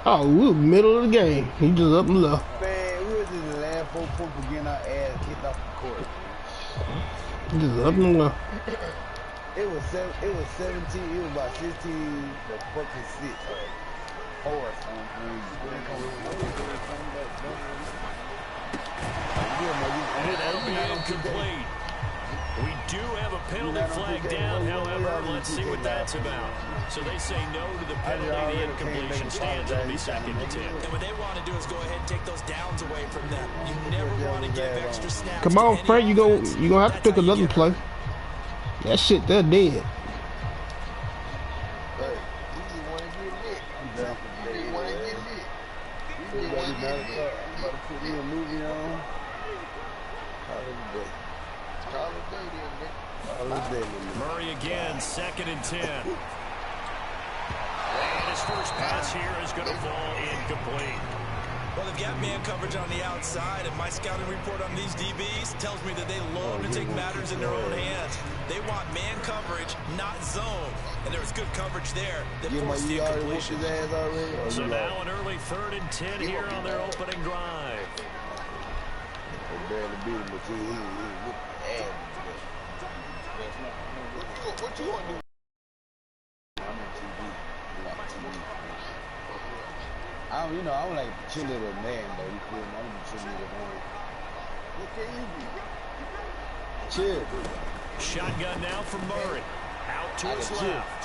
Oh, we were middle of the game. He just up and left. Man, we was in the last 4 points for getting our ass kicked off the court. He just up and left. It was 17. It was about 16 to fucking 6. Or something. And it'll be incomplete. We do have a penalty flag down, however, let's see what that's about. So they say no to the penalty, the incompletion stands, it'll be 2nd and 10. And what they want to do is go ahead and take those downs away from them. You never want to give extra snaps. Come on, Frank, you gonna have to pick another play. That shit, they're dead. Murray again, 2nd and 10. And his first pass here is going to fall incomplete. Well, they've got man coverage on the outside, and my scouting report on these DBs tells me that they love to take matters in their own hands. They want man coverage, not zone. And there was good coverage there that forced the incompletion. So now an early 3rd and 10 here on their opening drive. What you want to do? I'm like a cheerleader man, though. You feel me? I'm a cheerleader man. What can you be? Cheer. Shotgun now from Murray. Out to his left.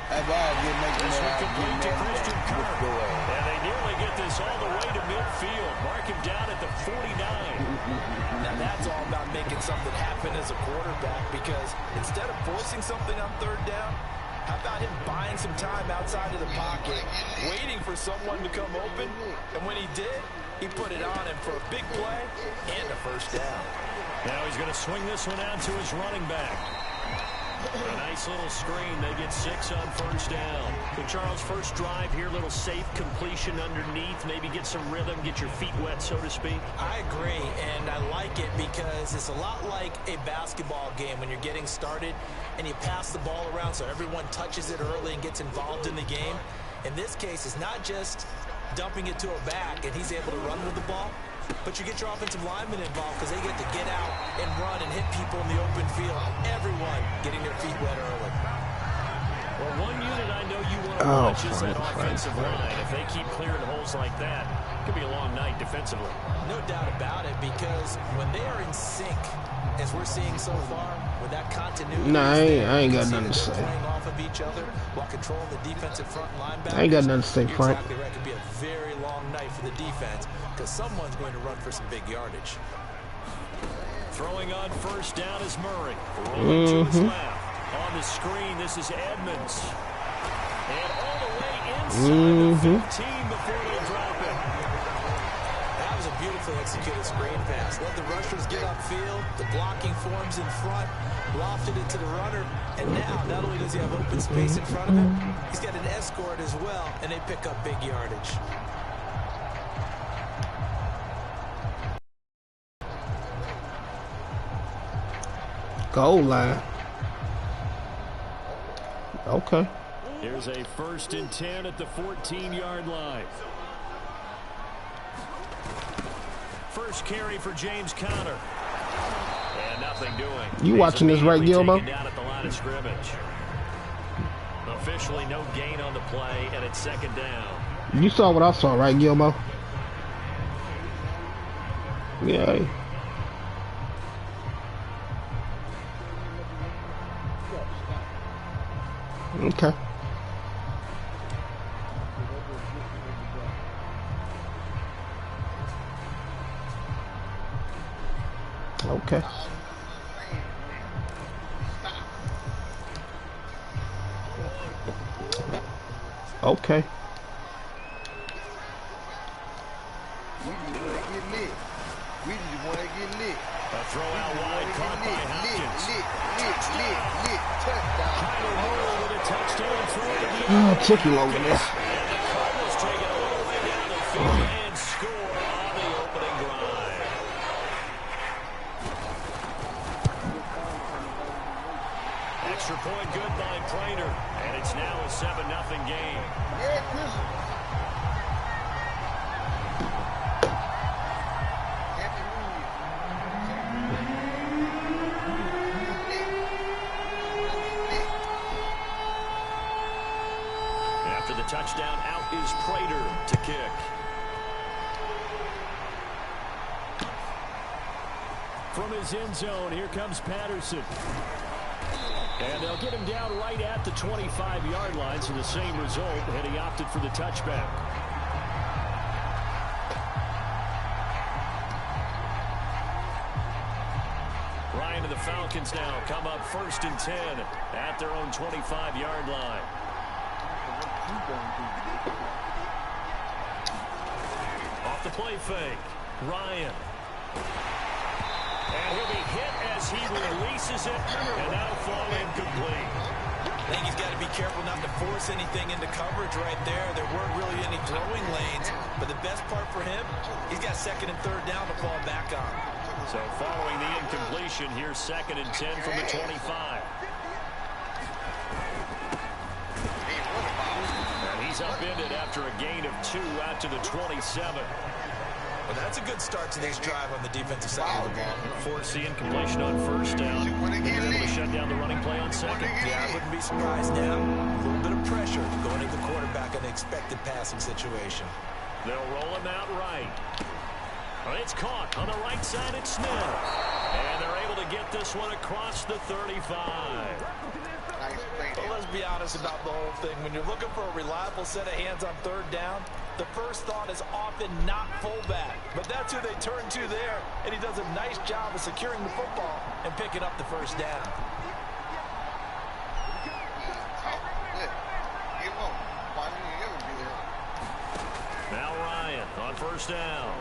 This one complete to Christian Kirk. And they nearly get this all the way to midfield. Mark him down at the 49. Now that's all about making something happen as a quarterback, because instead of forcing something on 3rd down, how about him buying some time outside of the pocket, waiting for someone to come open, and when he did, he put it on him for a big play and a 1st down. Now he's going to swing this one out to his running back. A nice little screen. They get 6 on 1st down. So Charles, first drive here, little safe completion underneath. Maybe get some rhythm, get your feet wet, so to speak. I agree, and I like it because it's a lot like a basketball game when you're getting started and you pass the ball around so everyone touches it early and gets involved in the game. In this case, it's not just dumping it to a back and he's able to run with the ball, but you get your offensive linemen involved because they get to get out and run and hit people in the open field. Everyone getting their feet wet early. Well, one unit I know you want to watch is that offensive line. If they keep clearing holes like that, it could be a long night defensively. No doubt about it, because when they are in sync, as we're seeing so far, with that continuity, I ain't got nothing to say. Playing off of each other while controlling the defensive front linebackers. I ain't got nothing to say, Frank. Exactly right. It could be a very long night for the defense because someone's going to run for some big yardage. Throwing on 1st down is Murray. Rolling to his left. On the screen, this is Edmonds. And all the way inside the 15 before they drop it. That was a beautifully executed screen pass. Let the rushers get upfield. The blocking forms in front. Lofted it to the runner. And now, not only does he have open space in front of him, he's got an escort as well, and they pick up big yardage. Goal line. Okay. Here's a 1st and 10 at the 14-yard line. First carry for James Conner. And nothing doing. You watching this right, Gilmo? Down at the line of scrimmage. Officially no gain on the play, and it's 2nd down. You saw what I saw, right, Gilmo? Yeah. Okay. Okay. Okay. We just want to get lit. A throw out wide, caught by Hopkins. Lit. Touchdown. Kyler Murray with a touchdown throw to the Oh, it took you long enough. And the Cardinals take it all the way down the field and score on the opening drive. Extra point good by Prater, and it's now a 7-0 game. Yeah, Chris. After the touchdown, out is Prater to kick. From his end zone, here comes Patterson. And they'll get him down right at the 25-yard line, so the same result, and he opted for the touchback. Ryan and the Falcons now come up 1st and 10 at their own 25-yard line. Off the play fake, Ryan. And he'll be hit as he releases it, and that'll fall incomplete. I think he's got to be careful not to force anything into coverage right there. There weren't really any throwing lanes, but the best part for him, he's got 2nd and 3rd down to fall back on. So following the incompletion, here's 2nd and 10 from the 25. And he's upended after a gain of 2 out to the 27. Well, that's a good start to this drive on the defensive side of the ball. Force the incompletion on 1st down. And they're able to shut down the running play on 2nd. Yeah, I wouldn't be surprised now. A little bit of pressure going into the quarterback in an expected passing situation. They'll roll him out right. It's caught on the right side. It's Smith. And they're able to get this one across the 35. Well, let's be honest about the whole thing. When you're looking for a reliable set of hands on 3rd down, the first thought is often not fullback. But that's who they turn to there, and he does a nice job of securing the football and picking up the 1st down. Now Ryan on 1st down.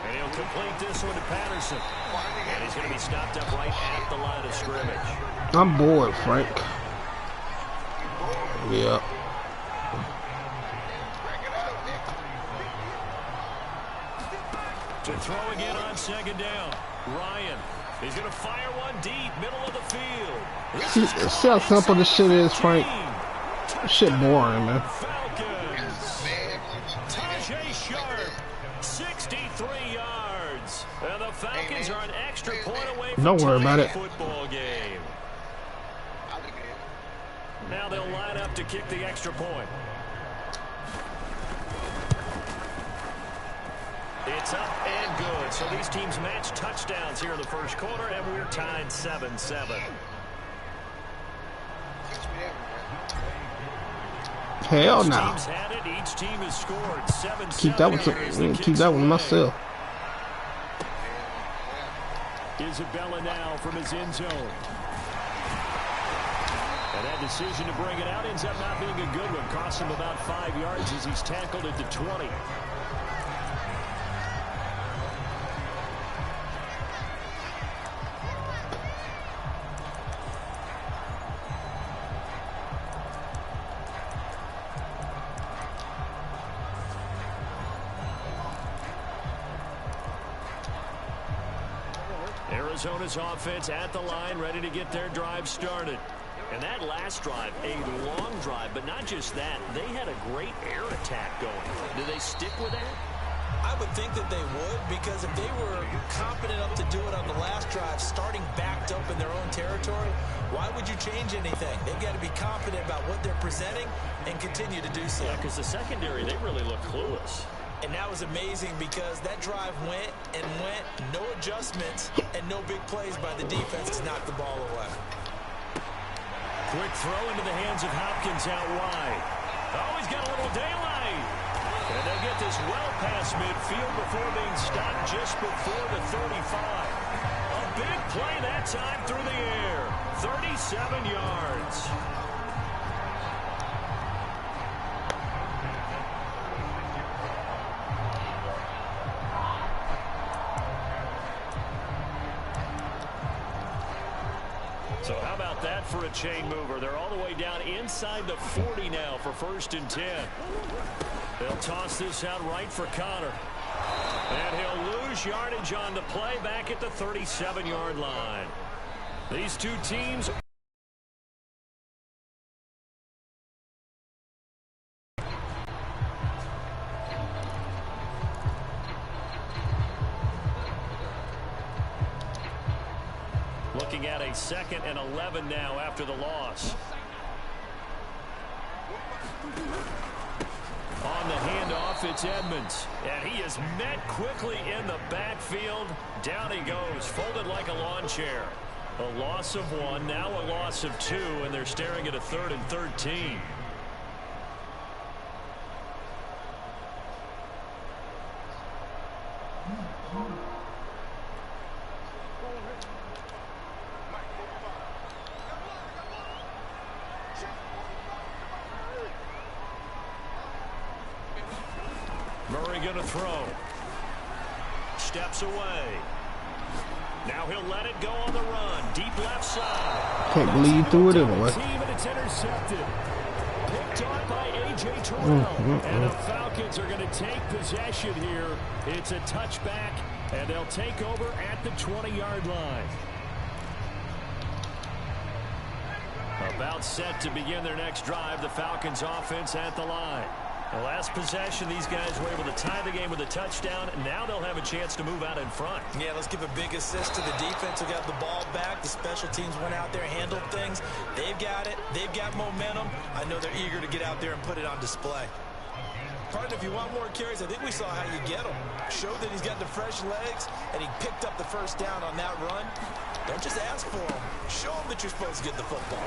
And he'll complete this one to Patterson. And he's going to be stopped up right at the line of scrimmage. I'm bored, Frank. Yeah. To throw again on 2nd down. Ryan. He's going to fire one deep, middle of the field. See how simple this shit is, Frank? This shit boring, man. Falcons. Tajay Sharp, 63 yards. And the Falcons are an extra point away from Don't worry about it. Football game. Now they'll line up to kick the extra point. It's up and good. So these teams match touchdowns here in the 1st quarter, and we're tied 7-7. Hell Each no. team's had it. Each team has scored 7-7. Keep that one. Keep that one to myself. Isabella now from his end zone. And that decision to bring it out ends up not being a good one. Costs him about 5 yards as he's tackled at the 20. Arizona's offense at the line, ready to get their drive started. And that last drive, a long drive, but not just that. They had a great air attack going. Do they stick with that? I would think that they would, because if they were confident enough to do it on the last drive, starting backed up in their own territory, why would you change anything? They've got to be confident about what they're presenting and continue to do so. Yeah, because the secondary, they really look clueless. And that was amazing because that drive went and went, no adjustments, and no big plays by the defense to knock the ball away. Quick throw into the hands of Hopkins out wide. Oh, he's got a little daylight. And they get this well past midfield before being stopped just before the 35. A big play that time through the air. 37 yards. So how about that for a chain mover? They're all the way down inside the 40 now for 1st and 10. They'll toss this out right for Connor. And he'll lose yardage on the play back at the 37-yard line. These two teams... looking at a 2nd and 11 now after the loss. off, it's Edmonds. And he is met quickly in the backfield. Down he goes, folded like a lawn chair. A loss of 1, now a loss of 2, and they're staring at a 3rd and 13. Murray going to throw. Steps away. Now he'll let it go on the run. Deep left side. Can't believe you threw it anyway. And it's intercepted. Picked up by A.J. Terrell. And the Falcons are going to take possession here. It's a touchback, and they'll take over at the 20-yard line. About set to begin their next drive. The Falcons offense at the line. The last possession, these guys were able to tie the game with a touchdown. Now they'll have a chance to move out in front. Yeah, let's give a big assist to the defense who got the ball back. The special teams went out there, handled things. They've got it. They've got momentum. I know they're eager to get out there and put it on display. Partner, if you want more carries, I think we saw how you get them. Showed that he's got the fresh legs, and he picked up the first down on that run. Don't just ask for them. Show them that you're supposed to get the football.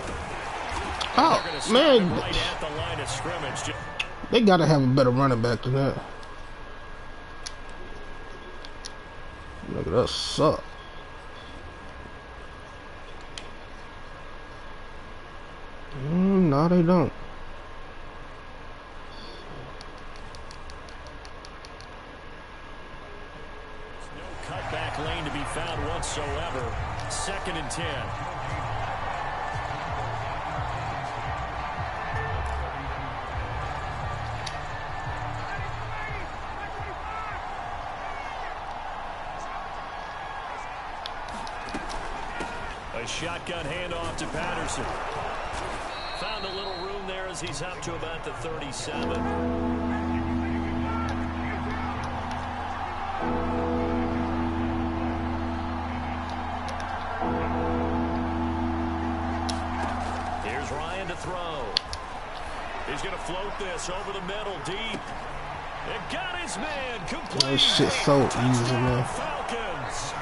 Oh, man. Right at the line of scrimmage. They got to have a better running back than that. Look at us suck. No, they don't. No cutback lane to be found whatsoever. 2nd and 10. Shotgun handoff to Patterson. Found a little room there as he's up to about the 37. Here's Ryan to throw. He's going to float this over the middle deep. It got his man complete. This shit's so easy, man. Falcons.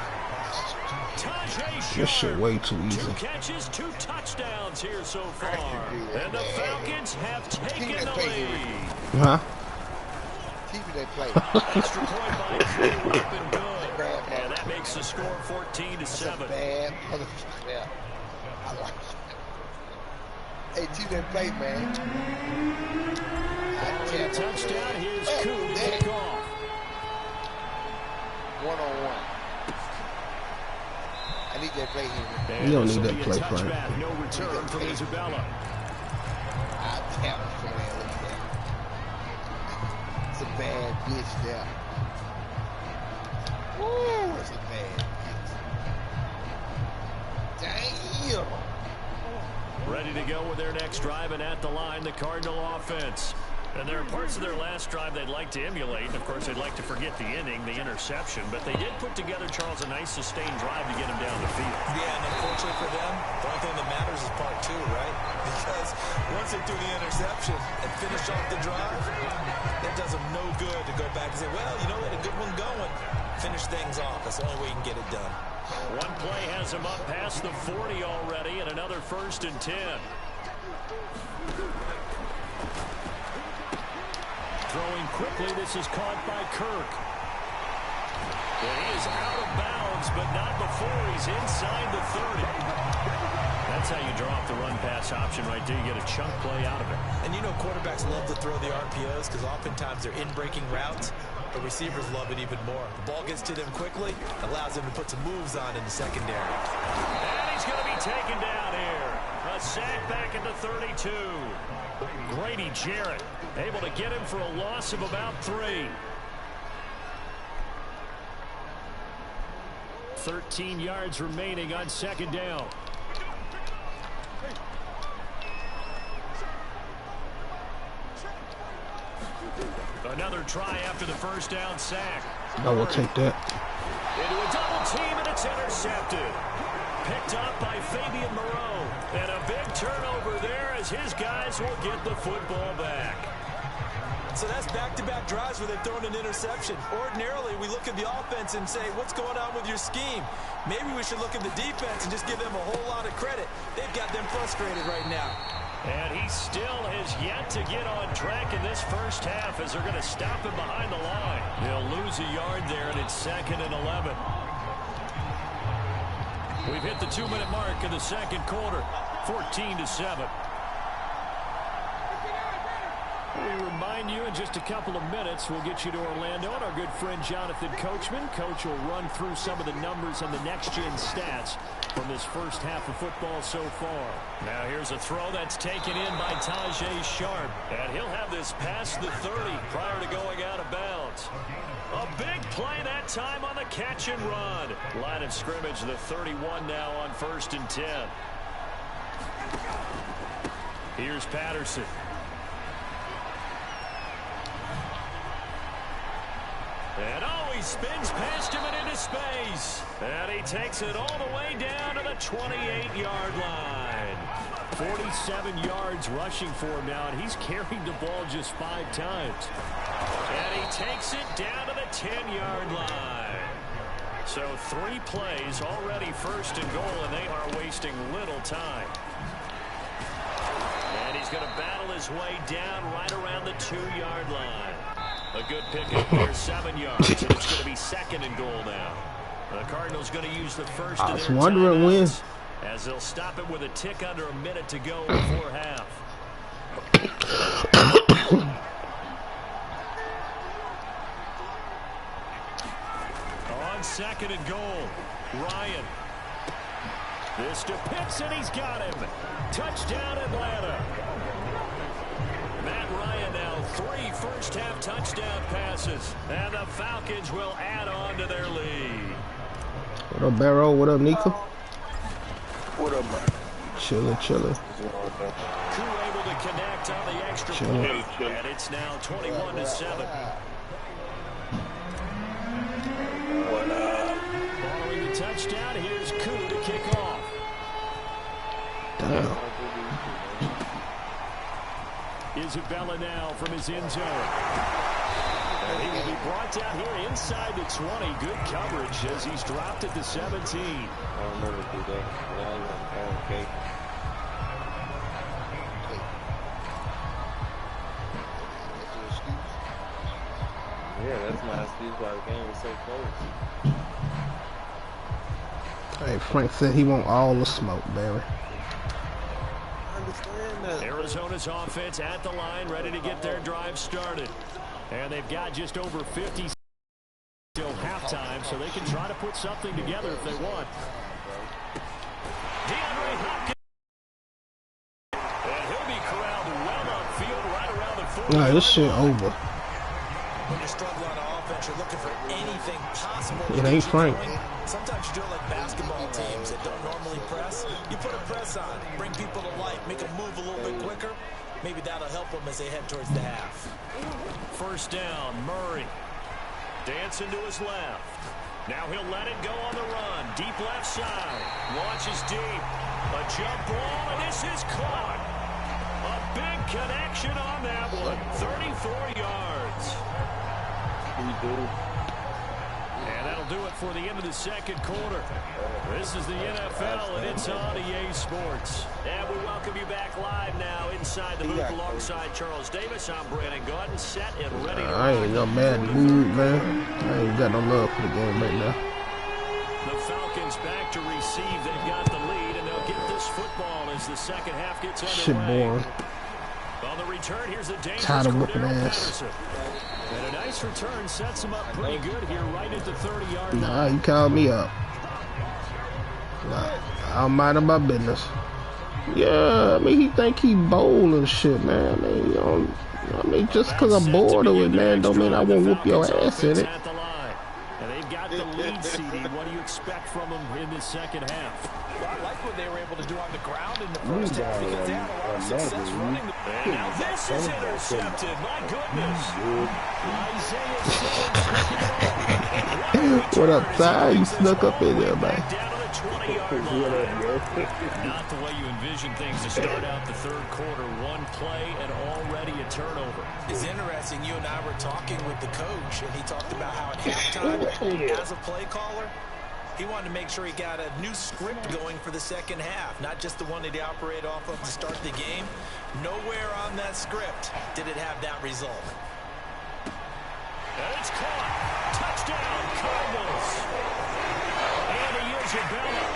This shit way too easy. 2 catches, 2 touchdowns here so far. And the Falcons have taken the lead. Huh? TV they play. Extra point by Drew up and good. And that makes the score 14-7. Bad motherfucker. Yeah. I like it. Hey, TV they play, man. A touchdown. Here's Coup to kick off. 1-on-1. I need that play here. You don't need that play, Frank. No return from Isabella. I tap it from there. Look at that. It's a bad bitch there. Woo, it's a bad bitch. Damn. Ready to go with their next drive, and at the line, the Cardinal offense. And there are parts of their last drive they'd like to emulate. And, of course, they'd like to forget the inning, the interception. But they did put together, Charles, a nice sustained drive to get him down the field. Yeah, and unfortunately for them, the only thing that matters is part 2, right? Because once they do the interception and finish off the drive, that does them no good to go back and say, well, you know, they had a good one going. Finish things off. That's the only way you can get it done. One play has him up past the 40 already, and another 1st and 10. Throwing quickly, this is caught by Kirk. And he is out of bounds, but not before he's inside the 30. That's how you draw up the run-pass option right there. You get a chunk play out of it. And you know quarterbacks love to throw the RPOs because oftentimes they're in-breaking routes. But receivers love it even more. The ball gets to them quickly, allows them to put some moves on in the secondary. And he's going to be taken down here. A sack back at the 32. Grady Jarrett able to get him for a loss of about 3. 13 yards remaining on 2nd down. Another try after the 1st down sack. I will take that. Into a double team, and it's intercepted. Picked up by Fabian Moreau. And a big turnover there as his guys will get the football back. So that's back-to-back drives where they've thrown an interception. Ordinarily, we look at the offense and say, what's going on with your scheme? Maybe we should look at the defense and just give them a whole lot of credit. They've got them frustrated right now. And he still has yet to get on track in this first half as they're going to stop him behind the line. They'll lose a yard there, and it's 2nd and 11. We've hit the 2-minute mark in the second quarter, 14-7. We remind you in just a couple of minutes, we'll get you to Orlando and our good friend Jonathan Coachman. Coach will run through some of the numbers and the next-gen stats from this first half of football so far. Now here's a throw that's taken in by Tajay Sharp. And he'll have this past the 30 prior to going out of bounds. A big play that time on the catch and run. Line of scrimmage, the 31 now on 1st and 10. Here's Patterson. And he spins past him and into space. And he takes it all the way down to the 28-yard line. 47 yards rushing for him now, and he's carried the ball just 5 times. And he takes it down to the 10-yard line. So 3 plays already 1st and goal, and they are wasting little time. And he's going to battle his way down right around the 2-yard line. A good pickup there, 7 yards, and it's going to be 2nd and goal now. The Cardinals going to use the first of their timeouts as they'll stop it with a tick under a minute to go before half. On 2nd and goal, Ryan. This to Pitts, and he's got him. Touchdown, Atlanta. Matt Ryan now 3 first-half touchdown passes, and the Falcons will add on to their lead. What up, Barrow? What up, Nico? What up, man? Chillin'. Crew able to connect on the extra point, and it's now 21-7. What up? Following the touchdown, here's Koo to kick off. Damn. Isabella now from his end zone. And he will be brought down here inside the 20. Good coverage as he's dropped at the 17. I remember that. Okay. Yeah, that's my excuse why the game was so close. Hey, Frank said he want all the smoke, Barry. Arizona's offense at the line, ready to get their drive started. And they've got just over 50 till halftime, so they can try to put something together if they want. DeAndre Hopkins. And he'll be corralled well upfield right around the 40. Nah, this shit over. When you struggle on offense, you're looking for anything possible. It ain't Frank. Sometimes you do it like basketball teams that don't normally press. You put a press on, bring people to life, make them move a little bit quicker. Maybe that'll help them as they head towards the half. First down, Murray. Dancing to his left. Now he'll let it go on the run. Deep left side. Launches deep. A jump ball, and this is caught. A big connection on that one. 34 yards. And that'll do it for the end of the second quarter. This is the NFL, and it's on EA Sports. And we welcome you back live now inside the booth alongside Charles Davis. I'm Brandon Gordon, set and ready to I ain't no bad mood, man. I ain't got no love for the game right now. The Falcons back to receive. They've got the lead, and they'll get this football as the second half gets underway. Shit boring. On the return, here's a dangerous Tired of whooping Cordero ass. Patterson. And a nice return sets him up pretty good here right at the 30-yard line. Nah, you called me up. Nah, I'm minding my business. Yeah, I mean, he think he bold and shit, man. I mean, just because I'm bored of it, man, don't mean I won't whoop your ass in it. And they've got the lead seeded. What do you expect from them in the second half? Well, I like what they were able to do on the ground in the first half because they had a lot of success running. And now this is intercepted. My goodness. Isaiah Simmons. What up, Ty? You snuck up in there, man. Down to the 20-yard Not the way you envision things to start out the third quarter. One play and already a turnover. It's interesting. You and I were talking with the coach, and he talked about how at halftime, as a play caller, he wanted to make sure he got a new script going for the second half, not just the one that he operated off of to start the game. Nowhere on that script did it have that result. And it's caught. Touchdown, Cardinals. And he is your bell.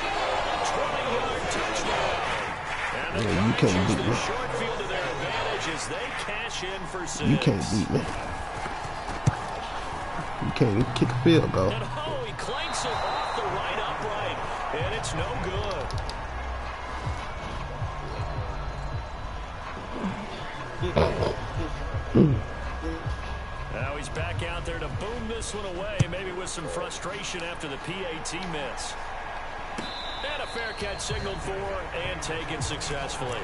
20-yard touchdown. And the You can't beat the me. short field to their advantage as they cash in for 6. You can't beat me. You can't even kick a field goal. And he clanks it off the right upright. And it's no good. Now he's back out there to boom this one away, maybe with some frustration after the PAT miss. And a fair catch signaled for and taken successfully.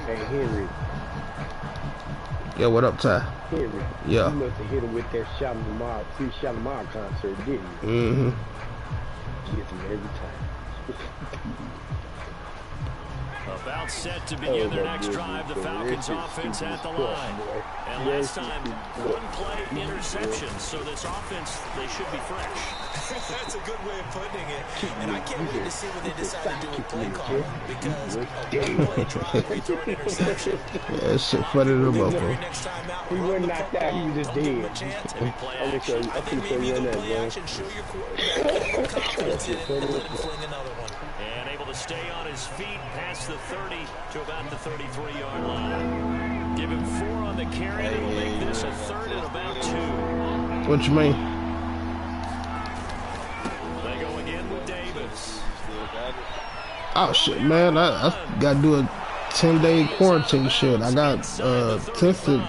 Hey, Henry. Yeah, what up, Ty? Henry. Yeah. You must have hit him with that Shalimar concert, didn't you? Mm-hmm. Gets him every time. About set to begin their next drive, the Falcons offense at the line. And last time, one play interception, so this offense, they should be fresh. That's a good way of putting it. And I can't wait to see what they decide to do with play calling, because a one-play drive, we throw an interception. Yeah, that shit funny to the motherfucker. Next time out, He wasn't knocked out, he was just dead. I think maybe you can play action, show your quarterback confidence in it, and let him fling another one. And able to stay on his feet past the 30 to about the 33-yard line. Give him 4 on the carry. It'll make this a third and about 2. What you mean? They go again with Davis. Oh shit, man! I gotta do a 10-day quarantine shit. I got tested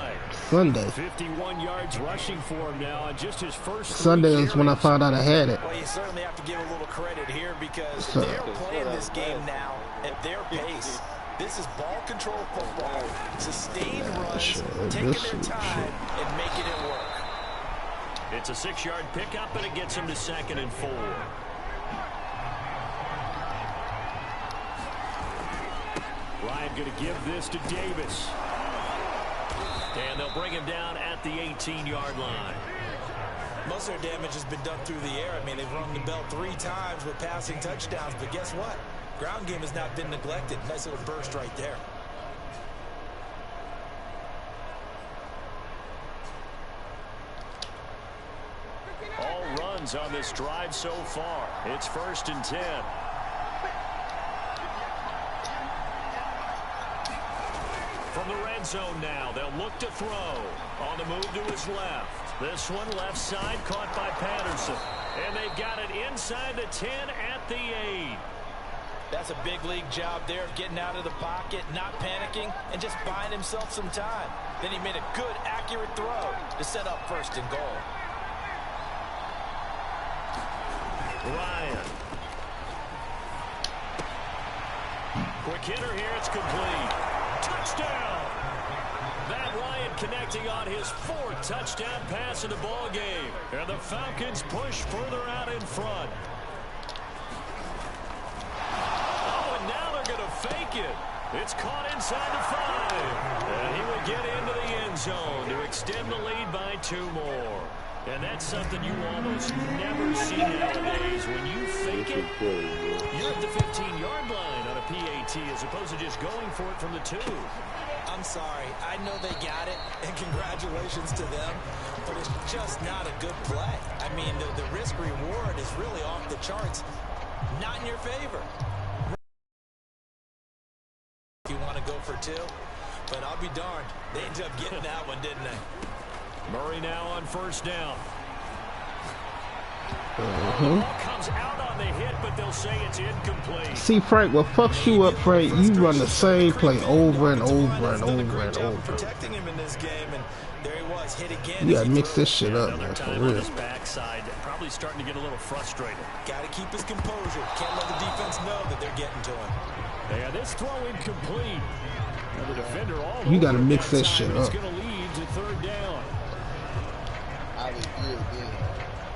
Sunday. 51 yards rushing for him now, and just his first Sunday is when I found out I had it. Well, you certainly have to give a little credit here because So- they're playing this game now at their pace. This is ball control football, sustained runs, Shit, taking this their is time and making it work. It's a 6-yard pickup, and it gets him to 2nd and 4. Ryan going to give this to Davis. And they'll bring him down at the 18-yard line. Most of their damage has been done through the air. I mean, they've rung the bell 3 times with passing touchdowns, but guess what? Ground game has not been neglected. Nice little burst right there. All runs on this drive so far. It's 1st and 10. From the red zone now, they'll look to throw. On the move to his left. This one left side caught by Patterson. And they've got it inside the 10 at the 8. That's a big league job there of getting out of the pocket, not panicking, and just buying himself some time. Then he made a good, accurate throw to set up 1st and goal. Ryan. Quick hitter here. It's complete. Touchdown. Matt Ryan connecting on his 4th touchdown pass in the ball game. And the Falcons push further out in front. Oh, and now they're going to fake it. It's caught inside the 5. And he will get into the end zone to extend the lead by 2 more. And that's something you almost never see nowadays. When you fake it, you're at the 15-yard line on a PAT as opposed to just going for it from the 2. I'm sorry. I know they got it, and congratulations to them, but it's just not a good play. I mean, the risk-reward is really off the charts. Not in your favor. You want to go for 2, but I'll be darned. They ended up getting that one, didn't they? Murray now on 1st down. The ball comes out on the hit, but they'll say it's incomplete. See, Frank, what fucks you up, Frank, you run the same play over and over and over and over. Protecting him in this game, and there he was, hit again. You gotta mix this shit up, Another man, for time on real. his backside, probably starting to get a little frustrated. Got to keep his composure. Can't let the defense know that they're getting to him. Yeah, this throw incomplete. You gotta mix that shit up.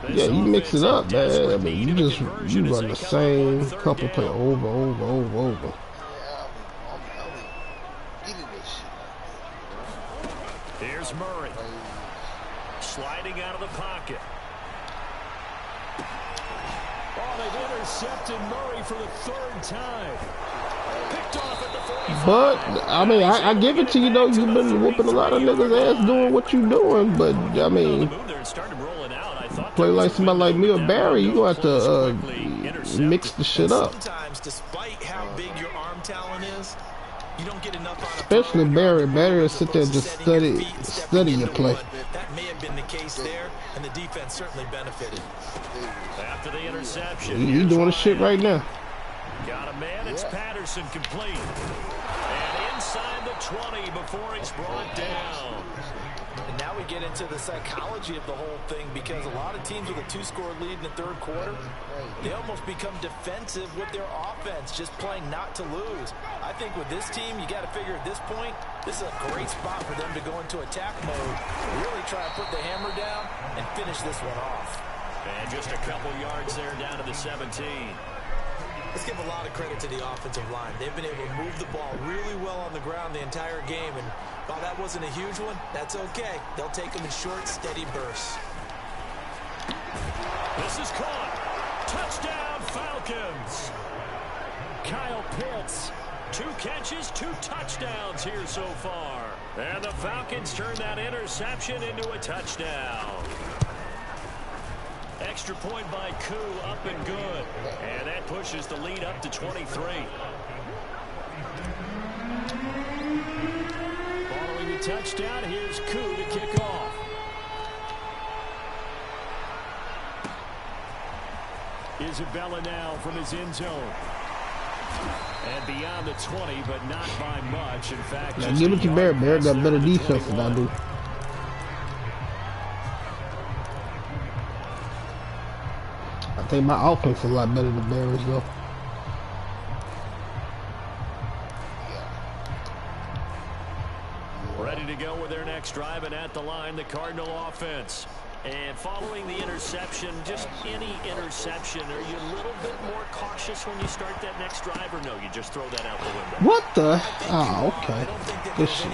Yeah, you mix it up, man. I mean, you run the same couple play over. Here's Murray. Sliding out of the pocket. Oh, they've intercepted Murray for the third time. Picked off at the 45. But, I mean, I give it to you, though. You've been whooping a lot of niggas' ass doing what you doing. But, I mean, play like somebody like me or Barry, you gonna have to mix the shit up. Sometimes, despite how big your arm talent is, you don't get enough out of especially Barry. Barry will sit there and just study your play. That may have been the case there, and the defense certainly benefited. After the interception, He's doing the shit right now. Got a man, it's Patterson complete. And inside the 20 before it's brought down. And now we get into the psychology of the whole thing, because a lot of teams with a 2-score lead in the third quarter, they almost become defensive with their offense, just playing not to lose. I think with this team, you got to figure at this point, this is a great spot for them to go into attack mode, really try to put the hammer down and finish this one off. And just a couple yards there down to the 17. Let's give a lot of credit to the offensive line. They've been able to move the ball really well on the ground the entire game, and while that wasn't a huge one, that's okay. They'll take them in short, steady bursts. This is caught. Touchdown, Falcons. Kyle Pitts. 2 catches, 2 touchdowns here so far. And the Falcons turn that interception into a touchdown. Extra point by HOU, up and good. And that pushes the lead up to 23. Following the touchdown, here's HOU to kick off. Isabella now from his end zone. And beyond the 20, but not by much. In fact, now give it to Barry. Barry got better defense than I do. I think my offense is a lot better than Barry's, though. Ready to go with their next drive, and at the line, the Cardinal offense. And following the interception, just any interception, are you a little bit more cautious when you start that next drive, or no, you just throw that out the window? What the? Oh, okay. Good shit. I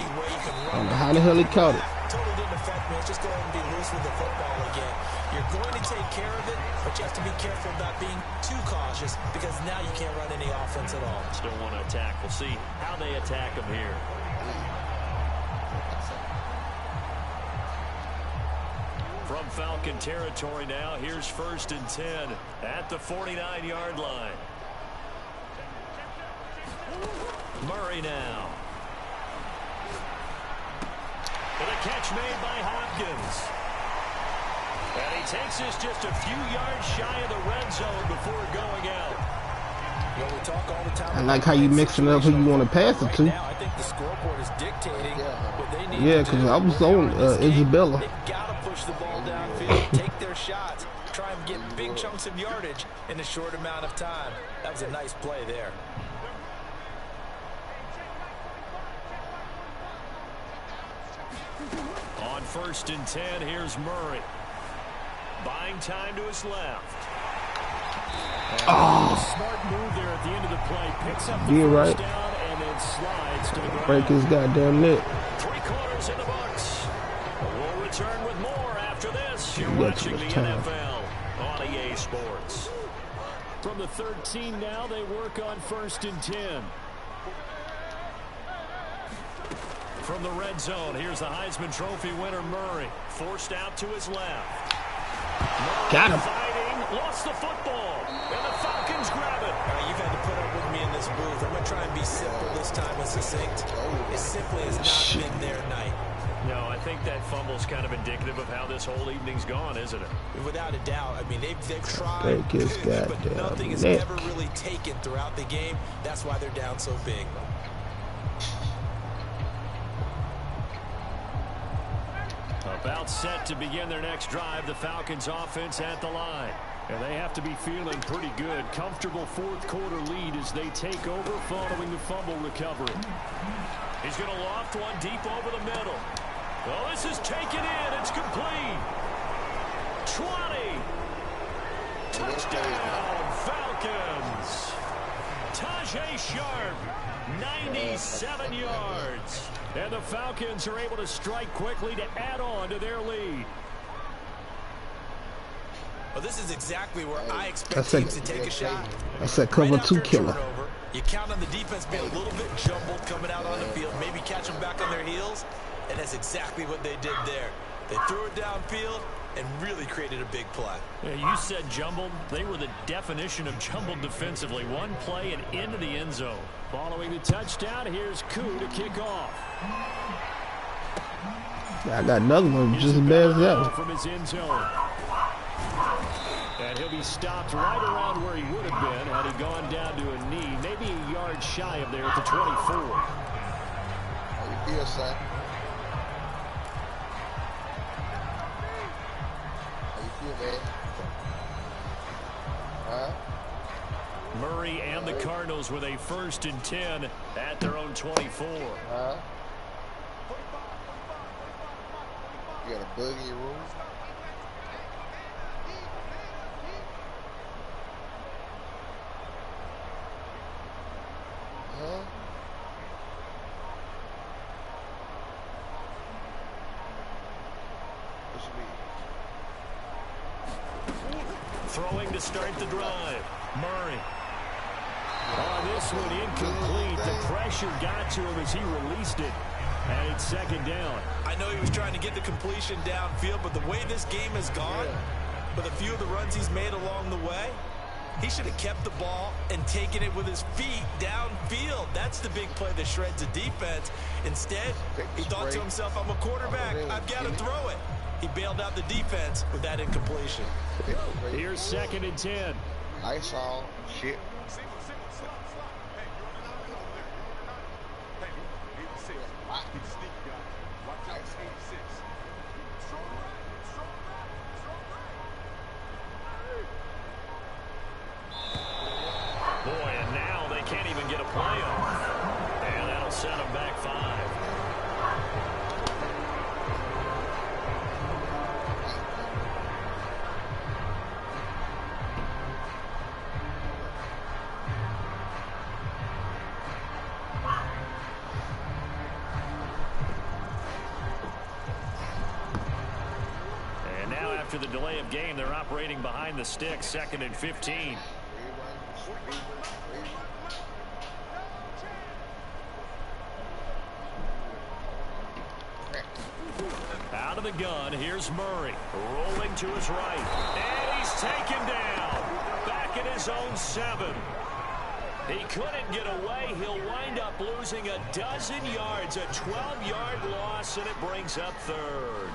don't know how the hell he caught it. Totally didn't affect me. Just go ahead and be loose with the football again. You're going to take care of it, but you have to be careful about being too cautious, because now you can't run any offense at all. Still want to attack. We'll see how they attack him here. From Falcon territory now, here's 1st and 10 at the 49-yard line. Murray now. And a catch made by Hopkins. And he takes us just a few yards shy of the red zone before going out. Well, we talk all the time. I like how you mixing up who you want to pass it to. Now, I think the scoreboard is dictating what they need. Yeah, because I was on Isabella. They've got to push the ball downfield, take their shots, try and get big chunks of yardage in a short amount of time. That was a nice play there. On 1st and 10, here's Murray. Buying time to his left. Smart move there at the end of the play. Picks up the first down and then slides to the ground. Break his goddamn neck. 3 quarters in the books. We'll return with more after this. You're watching the NFL on EA Sports. From the 13 now, they work on 1st and 10. From the red zone, here's the Heisman Trophy winner, Murray. Forced out to his left. Murray got him. Fighting, lost the football, and the Falcons grab it. You've had to put up with me in this booth. I'm going to try and be simple this time and succinct. It simply has not been their night. No, I think that fumble's kind of indicative of how this whole evening's gone, isn't it? Without a doubt. I mean, they've tried, but nothing has ever really taken throughout the game. That's why they're down so big. About set to begin their next drive, the Falcons offense at the line. And they have to be feeling pretty good. Comfortable fourth quarter lead as they take over following the fumble recovery. He's going to loft one deep over the middle. Well, this is taken in. It's complete. 20. Touchdown, Falcons. Tajay Sharp, 97 yards. And the Falcons are able to strike quickly to add on to their lead. Well, this is exactly where I expect teams to take a shot. That's that cover two killer. You count on the defense being a little bit jumbled coming out on the field, maybe catch them back on their heels, and that's exactly what they did there. They threw it downfield and really created a big play. Yeah, you said jumbled. They were the definition of jumbled defensively. One play and into the end zone. Following the touchdown, here's HOU to kick off. I got another one just as bad as that one. From his end zone. And he'll be stopped right around where he would have been had he gone down to a knee, maybe a yard shy of there at the 24. How you feel, son? How you feel, man? Huh? Murray and the Cardinals with a 1st and 10 at their own 24. Huh? You got a bug in your room? Huh? What you mean? Throwing to start the drive. Murray. On this one, incomplete. The pressure got to him as he released it. And it's 2nd down. I know he was trying to get the completion downfield, but the way this game has gone, with a few of the runs he's made along the way, he should have kept the ball and taken it with his feet downfield. That's the big play that shreds the defense. Instead, he thought to himself, I'm a quarterback. I've got to throw it. He bailed out the defense with that incompletion. Here's 2nd and 10. I saw shit. Boy, and now they can't even get a play off. And that'll set them back 5. And now after the delay of game, they're operating behind the sticks, 2nd and 15. Out of the gun, here's Murray. Rolling to his right. And he's taken down. Back in his own 7. He couldn't get away. He'll wind up losing a dozen yards. A 12-yard loss, and it brings up 3rd.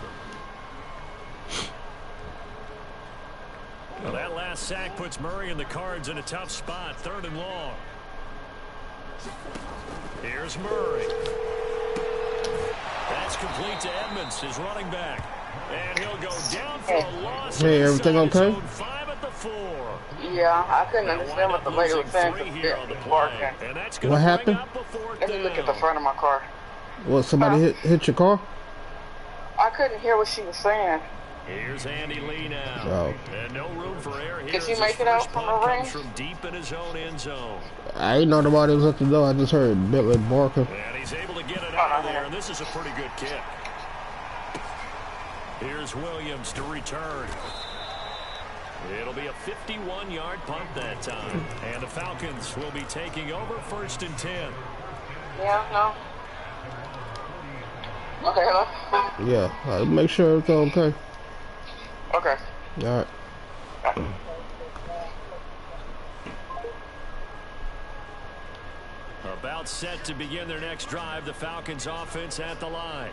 Well, that last sack puts Murray and the Cards in a tough spot. 3rd and long. Here's Murray. That's complete to Edmonds, his running back. And he'll go down for a loss. Hey, everything okay? 5 at the 4. Yeah, I couldn't understand what the lady was saying because barking. What happened? Let me look at the front of my car. What, somebody hit your car? I couldn't hear what she was saying. Here's Andy Lee now. Oh. And no room for error here. Did she make it out from the range? From deep in his own end zone. I ain't know nobody was at the door. I just heard Bentley barking. And he's able to get it out of there, and this is a pretty good kick. Here's Williams to return. It'll be a 51-yard punt that time. And the Falcons will be taking over 1st and 10. Yeah, no. Okay, hello? Yeah, make sure it's okay. Okay. All right. About set to begin their next drive, the Falcons offense at the line.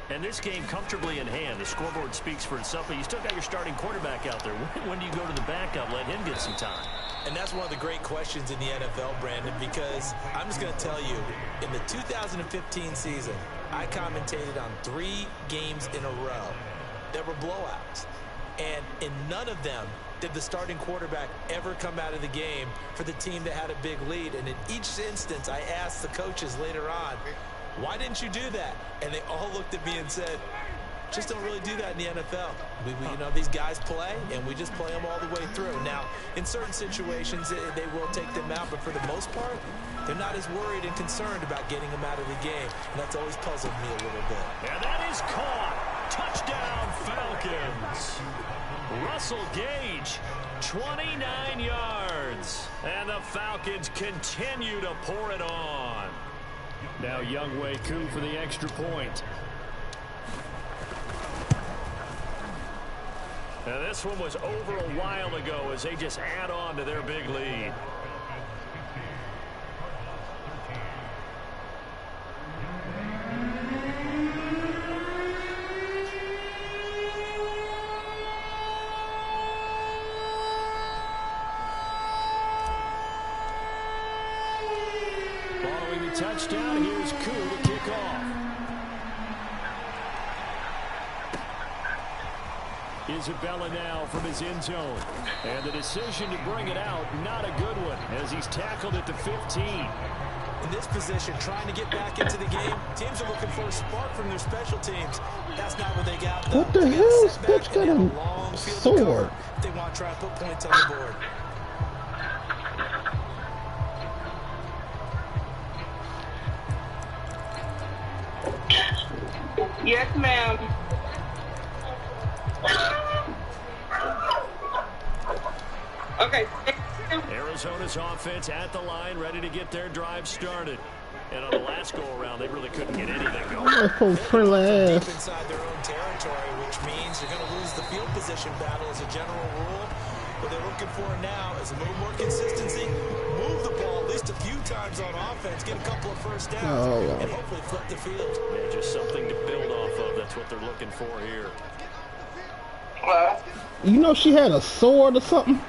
And this game comfortably in hand. The scoreboard speaks for itself, but you still got your starting quarterback out there. When do you go to the backup, let him get some time? And that's one of the great questions in the NFL, Brandon, because I'm just going to tell you, in the 2015 season, I commentated on 3 games in a row that were blowouts. And in none of them did the starting quarterback ever come out of the game for the team that had a big lead? And in each instance, I asked the coaches later on, why didn't you do that? And they all looked at me and said, just don't really do that in the NFL. You know, these guys play, and we just play them all the way through. Now, in certain situations, they will take them out, but for the most part, they're not as worried and concerned about getting them out of the game, and that's always puzzled me a little bit. And that is caught. Touchdown, Falcons. Russell Gage, 29 yards. And the Falcons continue to pour it on. Now Younghoe Koo for the extra point. Now this one was over a while ago as they just add on to their big lead. Following the touchdown, here's Koo to kick off. Isabella now from his end zone. And the decision to bring it out, not a good one, as he's tackled at the 15. In this position, trying to get back into the game, teams are looking for a spark from their special teams. That's not what they got, though. What the hell? Bitch got a sword. If they want to try and put points on the board. Yes, ma'am. Okay. Arizona's offense at the line, ready to get their drive started. And on the last go-around, they really couldn't get anything going. Friendly Deep inside their own territory, which means you're going to lose the field position battle as a general rule. What they're looking for now is a little more consistency, move the ball at least a few times on offense, get a couple of first downs, and hopefully flip the field. Yeah, just something to build off of. That's what they're looking for here. Well, You know she had a sword or something?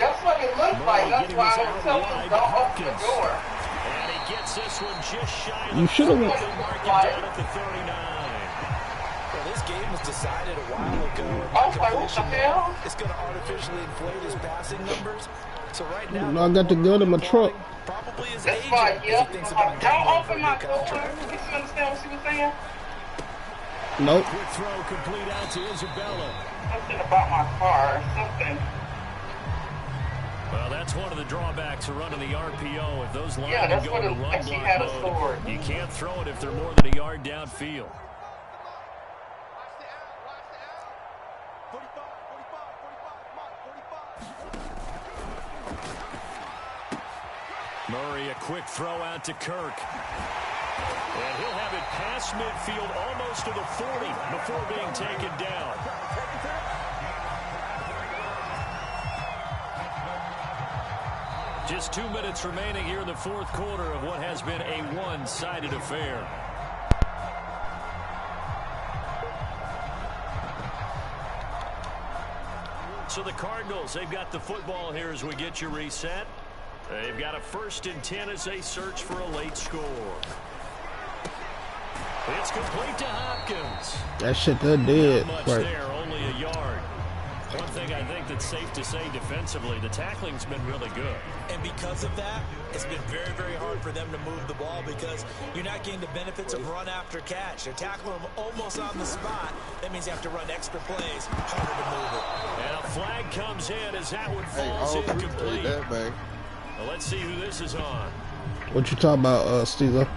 that's what it looks like. That's why I was telling them don't open the door. And he gets this one just shy of You should have went. mark it down at the 39. Well, this game was decided a while ago. I was like, what the hell? It's going to artificially inflate his passing numbers. So right now, I got the gun in my truck. probably his That's agent fine, as yeah. he thinks about Don't going open for my a new door. contract. You understand what she was saying? Nope. Quick throw complete out to Isabella. Something about my car or something. Well, that's one of the drawbacks of running the RPO. If those Yeah, linemen that's go what to it run like. She block had a mode, sword. you can't throw it if they're more than a yard downfield. Murray, a quick throw out to Kirk. And he'll have it past midfield almost to the 40 before being taken down. Just 2 minutes remaining here in the fourth quarter of what has been a one-sided affair. So the Cardinals, they've got the football here as we get you reset. They've got a 1st and 10 as they search for a late score. It's complete to Hopkins. That shit that did. Not much there, only a yard. One thing I think that's safe to say defensively, the tackling's been really good. And because of that, it's been very, very hard for them to move the ball because you're not getting the benefits of run after catch. They're tackling them almost on the spot. That means you have to run extra plays, harder to move it. And a flag comes in as that one falls incomplete. Well, let's see who this is on. What you talking about, Steve?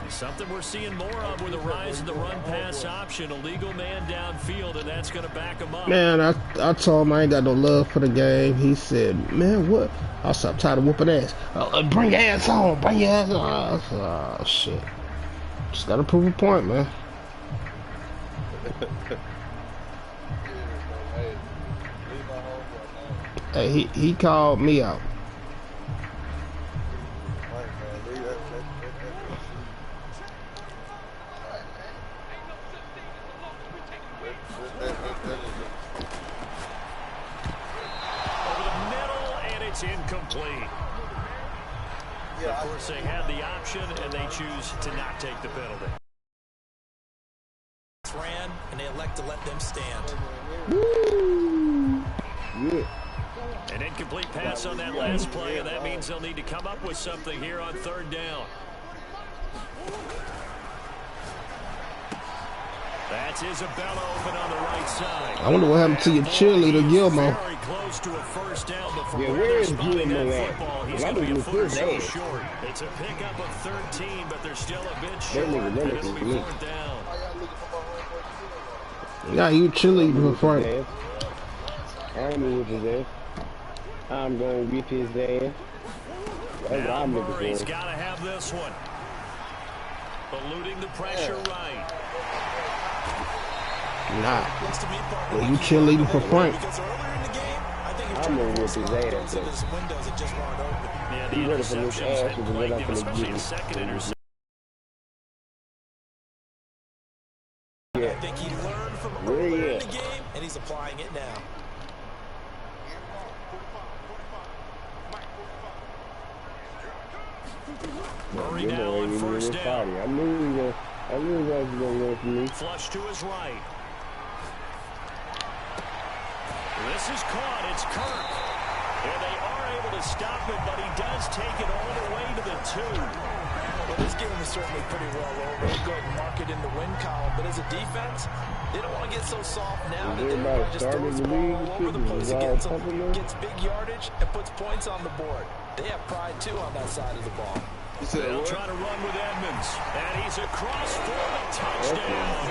Something we're seeing more of with the rise of the run-pass option. A legal man downfield, and that's going to back him up. Man, I told him I ain't got no love for the game. He said, man, what? I said, I'm tired of whooping ass. Bring your ass home. Bring your ass home. I said, oh, shit. Just got to prove a point, man. Hey, he called me out. Incomplete. Of course, they had the option, and they choose to not take the penalty. Ran, and they elect to let them stand. Woo! Yeah. An incomplete pass on that last play, and that means they'll need to come up with something here on third down. That's Isabella open on the right side. I wonder what happened to your cheerleader, Gilmore. Very close to a first down, but from Yeah, where where they're is spotting that Gilmore at? football, he's I going to be a was foot or with so his ass. short. It's a pickup of 13, but they're still a bit short, nigga and really it'll be is fourth down. Yeah, you cheerleading for Frank. I'm gonna whip his ass. I'm gonna whip his ass. That's what Now I'm looking Murray's for. got to have this one. Eluding the pressure right. Nah. Well, you cheerleading for Frank. Because earlier in the game, I think if I'm gonna whip Trevor his Wilson ass. into those windows that just weren't open. Yeah, the He ready for this interceptions ass had and plagued then him, I'm especially gonna the second interception. I think he learned from earlier in the game, and he's applying it now. Murray now on first down. I knew he was gonna go for me. Flush to his right. This is caught. It's Kirk. And they are able to stop it, but he does take it all the way to the 2. Well, this game is certainly pretty well over. Go ahead and mark it in the win column. But as a defense, they don't want to get so soft now that everybody just throws the ball all over the place against them, gets big yardage, and puts points on the board. They have pride, too, on that side of the ball. They'll try to run with Edmonds. And he's across for the touchdown.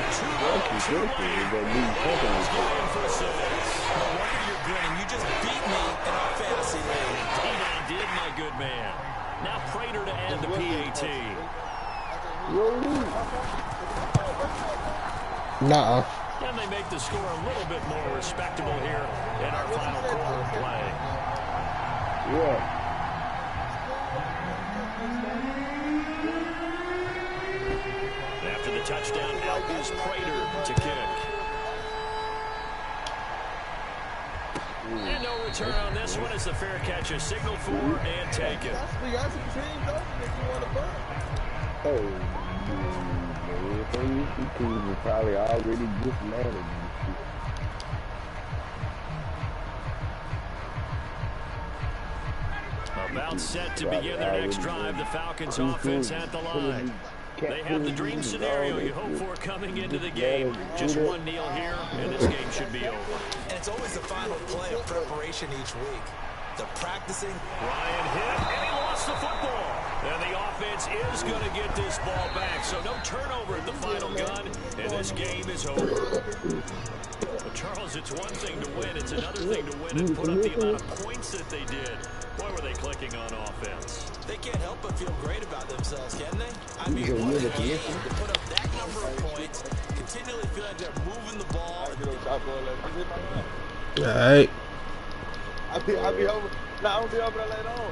2 lane. Edmonds going for 6. No wonder you're grinning. You just beat me in our fantasy league. Indeed, I did, my good man. Now Prater to add the PAT. Nuh-uh. And they make the score a little bit more respectable here in our final quarter of play. Yeah. After the touchdown, out is Prater to kick. And no return on this one as the fair catch is signaled for and taken. We got some teams open if you want to buy. Oh, man. These teams are probably already dismantled. About set to begin their next drive, the Falcons offense at the line. They have the dream scenario you hope for coming into the game. Just one kneel here, and this game should be over. And it's always the final play of preparation each week. They're practicing. Ryan hit, and he lost the football. And the offense is going to get this ball back. So no turnover at the final gun, and this game is over. But Charles, it's one thing to win. It's another thing to win and put up the amount of points that they did. Boy, were they clicking on offense. They can't help but feel great about themselves, can they? I mean, what a game to put up that number of points, continually feel like they're moving the ball. All right. I'll be over. Nah, I'm gonna be over there later on.